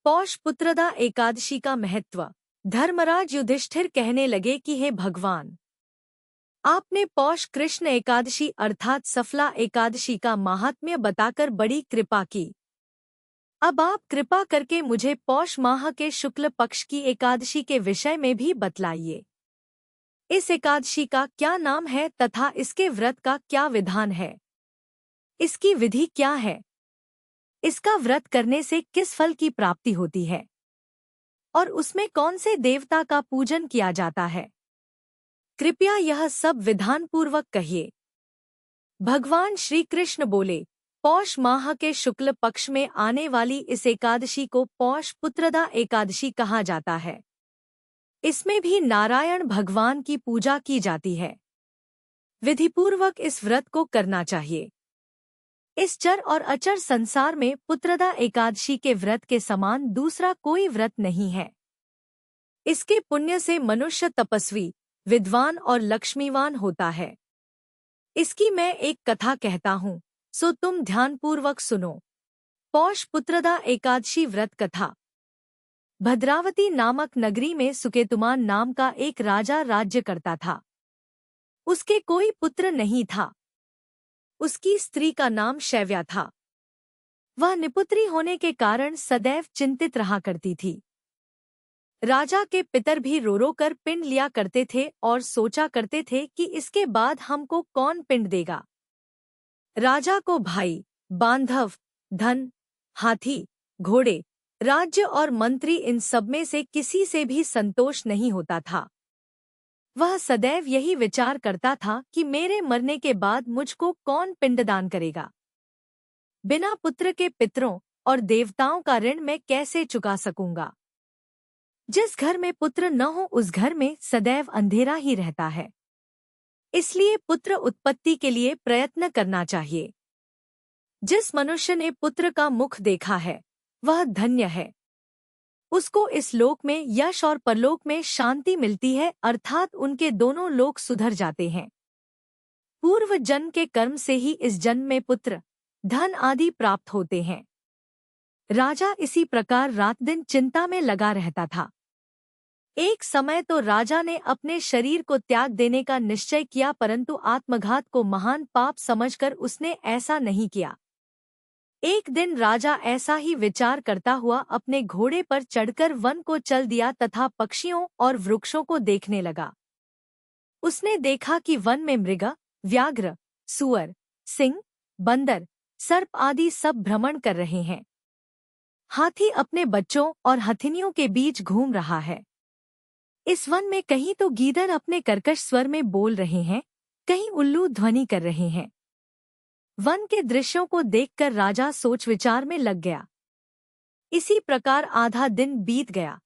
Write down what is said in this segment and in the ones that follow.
पौष पुत्रदा एकादशी का महत्व। धर्मराज युधिष्ठिर कहने लगे कि हे भगवान, आपने पौष कृष्ण एकादशी अर्थात सफला एकादशी का माहात्म्य बताकर बड़ी कृपा की। अब आप कृपा करके मुझे पौष माह के शुक्ल पक्ष की एकादशी के विषय में भी बतलाइए। इस एकादशी का क्या नाम है तथा इसके व्रत का क्या विधान है? इसकी विधि क्या है? इसका व्रत करने से किस फल की प्राप्ति होती है और उसमें कौन से देवता का पूजन किया जाता है? कृपया यह सब विधान पूर्वक कहिए। भगवान श्री कृष्ण बोले, पौष माह के शुक्ल पक्ष में आने वाली इस एकादशी को पौष पुत्रदा एकादशी कहा जाता है। इसमें भी नारायण भगवान की पूजा की जाती है। विधिपूर्वक इस व्रत को करना चाहिए। इस चर और अचर संसार में पुत्रदा एकादशी के व्रत के समान दूसरा कोई व्रत नहीं है। इसके पुण्य से मनुष्य तपस्वी, विद्वान और लक्ष्मीवान होता है। इसकी मैं एक कथा कहता हूँ, सो तुम ध्यानपूर्वक सुनो। पौष पुत्रदा एकादशी व्रत कथा। भद्रावती नामक नगरी में सुकेतुमान नाम का एक राजा राज्य करता था। उसके कोई पुत्र नहीं था। उसकी स्त्री का नाम शैव्या था। वह निपुत्री होने के कारण सदैव चिंतित रहा करती थी। राजा के पितर भी रो रो कर पिंड लिया करते थे और सोचा करते थे कि इसके बाद हमको कौन पिंड देगा। राजा को भाई, बांधव, धन, हाथी, घोड़े, राज्य और मंत्री इन सब में से किसी से भी संतोष नहीं होता था। वह सदैव यही विचार करता था कि मेरे मरने के बाद मुझको कौन पिंडदान करेगा। बिना पुत्र के पितरों और देवताओं का ऋण मैं कैसे चुका सकूंगा। जिस घर में पुत्र न हो उस घर में सदैव अंधेरा ही रहता है। इसलिए पुत्र उत्पत्ति के लिए प्रयत्न करना चाहिए। जिस मनुष्य ने पुत्र का मुख देखा है वह धन्य है। उसको इस लोक में यश और परलोक में शांति मिलती है, अर्थात उनके दोनों लोक सुधर जाते हैं। पूर्व जन्म के कर्म से ही इस जन्म में पुत्र, धन आदि प्राप्त होते हैं। राजा इसी प्रकार रात दिन चिंता में लगा रहता था। एक समय तो राजा ने अपने शरीर को त्याग देने का निश्चय किया, परंतु आत्मघात को महान पाप समझकर उसने ऐसा नहीं किया। एक दिन राजा ऐसा ही विचार करता हुआ अपने घोड़े पर चढ़कर वन को चल दिया तथा पक्षियों और वृक्षों को देखने लगा। उसने देखा कि वन में मृग, व्याघ्र, सूअर, सिंह, बंदर, सर्प आदि सब भ्रमण कर रहे हैं। हाथी अपने बच्चों और हथिनियों के बीच घूम रहा है। इस वन में कहीं तो गीदड़ अपने कर्कश स्वर में बोल रहे हैं, कहीं उल्लू ध्वनि कर रहे हैं। वन के दृश्यों को देखकर राजा सोच विचार में लग गया। इसी प्रकार आधा दिन बीत गया।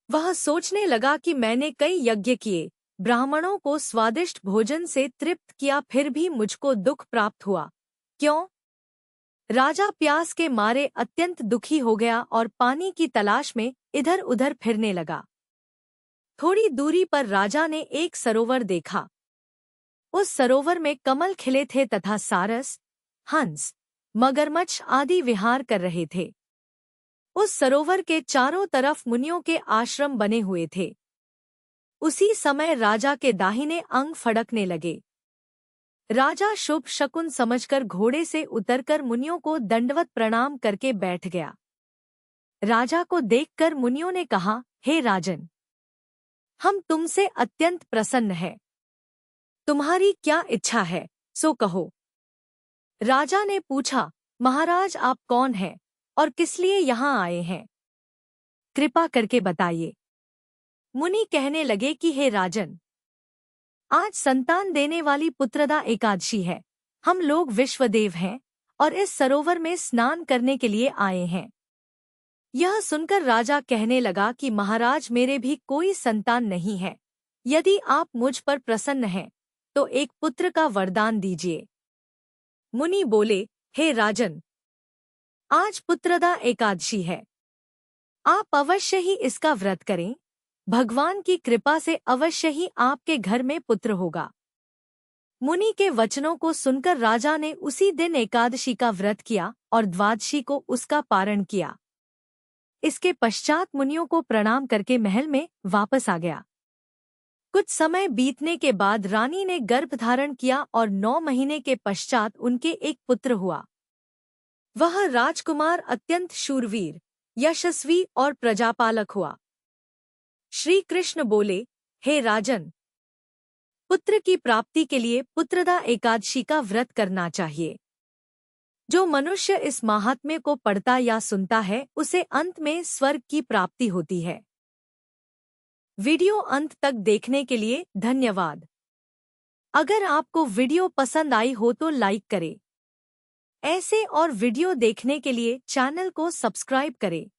वह सोचने लगा कि मैंने कई यज्ञ किए, ब्राह्मणों को स्वादिष्ट भोजन से तृप्त किया, फिर भी मुझको दुख प्राप्त हुआ। क्यों? राजा प्यास के मारे अत्यंत दुखी हो गया और पानी की तलाश में इधर उधर फिरने लगा। थोड़ी दूरी पर राजा ने एक सरोवर देखा। उस सरोवर में कमल खिले थे तथा सारस, हंस, मगरमच्छ आदि विहार कर रहे थे। उस सरोवर के चारों तरफ मुनियों के आश्रम बने हुए थे। उसी समय राजा के दाहिने अंग फड़कने लगे। राजा शुभ शकुन समझकर घोड़े से उतरकर मुनियों को दंडवत प्रणाम करके बैठ गया। राजा को देखकर मुनियों ने कहा, हे राजन, हम तुमसे अत्यंत प्रसन्न हैं। तुम्हारी क्या इच्छा है, सो कहो। राजा ने पूछा, महाराज आप कौन हैं और किस लिए यहाँ आए हैं? कृपा करके बताइए। मुनि कहने लगे कि हे राजन, आज संतान देने वाली पुत्रदा एकादशी है। हम लोग विश्वदेव हैं और इस सरोवर में स्नान करने के लिए आए हैं। यह सुनकर राजा कहने लगा कि महाराज मेरे भी कोई संतान नहीं है। यदि आप मुझ पर प्रसन्न हैं तो एक पुत्र का वरदान दीजिए। मुनि बोले, हे राजन, आज पुत्रदा एकादशी है। आप अवश्य ही इसका व्रत करें। भगवान की कृपा से अवश्य ही आपके घर में पुत्र होगा। मुनि के वचनों को सुनकर राजा ने उसी दिन एकादशी का व्रत किया और द्वादशी को उसका पारण किया। इसके पश्चात मुनियों को प्रणाम करके महल में वापस आ गया। कुछ समय बीतने के बाद रानी ने गर्भ धारण किया और 9 महीने के पश्चात उनके एक पुत्र हुआ। वह राजकुमार अत्यंत शूरवीर, यशस्वी और प्रजापालक हुआ। श्री कृष्ण बोले, हे राजन, पुत्र की प्राप्ति के लिए पुत्रदा एकादशी का व्रत करना चाहिए। जो मनुष्य इस महात्म्य को पढ़ता या सुनता है उसे अंत में स्वर्ग की प्राप्ति होती है। वीडियो अंत तक देखने के लिए धन्यवाद। अगर आपको वीडियो पसंद आई हो तो लाइक करें। ऐसे और वीडियो देखने के लिए चैनल को सब्सक्राइब करें।